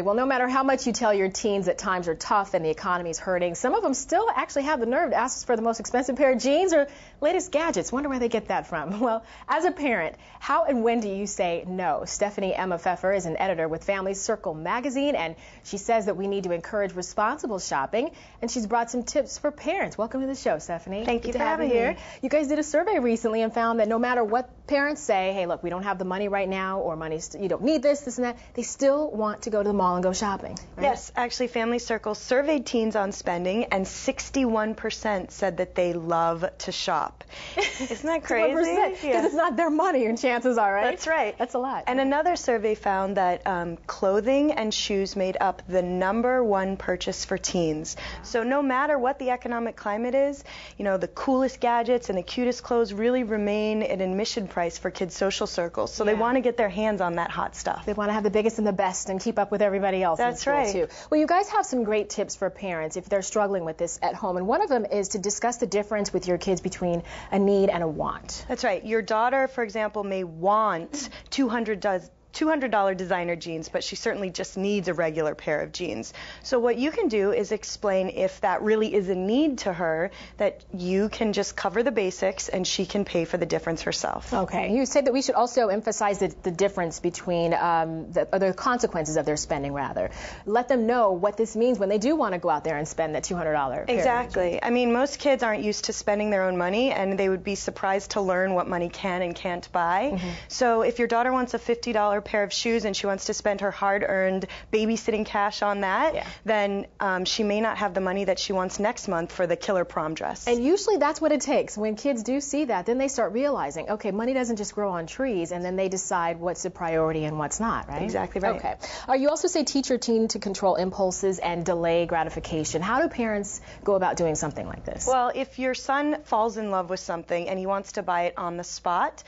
Well, no matter how much you tell your teens that times are tough and the economy is hurting, some of them still actually have the nerve to ask us for the most expensive pair of jeans or latest gadgets. Wonder where they get that from. Well, as a parent, how and when do you say no? Stephanie Emma Pfeffer is an editor with Family Circle magazine, and she says that we need to encourage responsible shopping, and she's brought some tips for parents. Welcome to the show, Stephanie. Thank you for having me. You guys did a survey recently and found that no matter what parents say, hey, look, we don't have the money right now, or you don't need this, and that, they still want to go to the mall and go shopping. Right? Yes, actually, Family Circle surveyed teens on spending, and 61% said that they love to shop. Isn't that crazy? Because it's not their money, and chances are, right? That's right. That's a lot. And another survey found that clothing and shoes made up the #1 purchase for teens. So no matter what the economic climate is, you know, the coolest gadgets and the cutest clothes really remain an admission price for kids' social circles. So they want to get their hands on that hot stuff. They want to have the biggest and the best and keep up with everybody else. That's right. Too. Well, you guys have some great tips for parents if they're struggling with this at home, and one of them is to discuss the difference with your kids between a need and a want. That's right. Your daughter, for example, may want $200 designer jeans, but she certainly just needs a regular pair of jeans. So what you can do is explain if that really is a need to her, that you can just cover the basics and she can pay for the difference herself. Okay. You say that we should also emphasize the difference between the consequences of their spending, rather. Let them know what this means when they do want to go out there and spend that $200 pair. Exactly. I mean, most kids aren't used to spending their own money, and they would be surprised to learn what money can and can't buy. So if your daughter wants a $50 pair of shoes and she wants to spend her hard-earned babysitting cash on that, then she may not have the money that she wants next month for the killer prom dress. And usually that's what it takes. When kids do see that, then they start realizing, okay, money doesn't just grow on trees, and then they decide what's a priority and what's not, right? Exactly right. Okay. You also say teach your teen to control impulses and delay gratification. How do parents go about doing something like this? Well, if your son falls in love with something and he wants to buy it on the spot,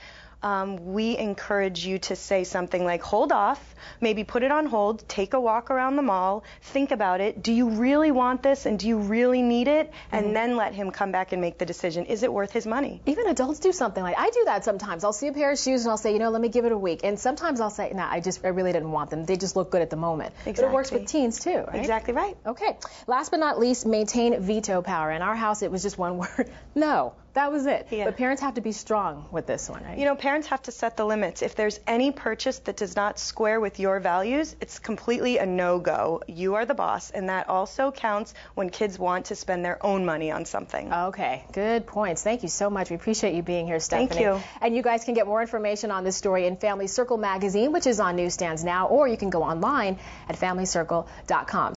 we encourage you to say something like, hold off, maybe put it on hold, take a walk around the mall, think about it. Do you really want this and do you really need it? And then let him come back and make the decision. Is it worth his money? Even adults do something like, I do that sometimes. I'll see a pair of shoes and I'll say, you know, let me give it a week. And sometimes I'll say, nah, I really didn't want them. They just look good at the moment. Exactly. But it works with teens too, right? Exactly right. Okay. Last but not least, maintain veto power. In our house, it was just one word. No. That was it. But parents have to be strong with this one, right? You know, parents have to set the limits. If there's any purchase that does not square with your values, it's completely a no-go. You are the boss, and that also counts when kids want to spend their own money on something. Okay, good points. Thank you so much. We appreciate you being here, Stephanie. Thank you. And you guys can get more information on this story in Family Circle magazine, which is on newsstands now, or you can go online at FamilyCircle.com.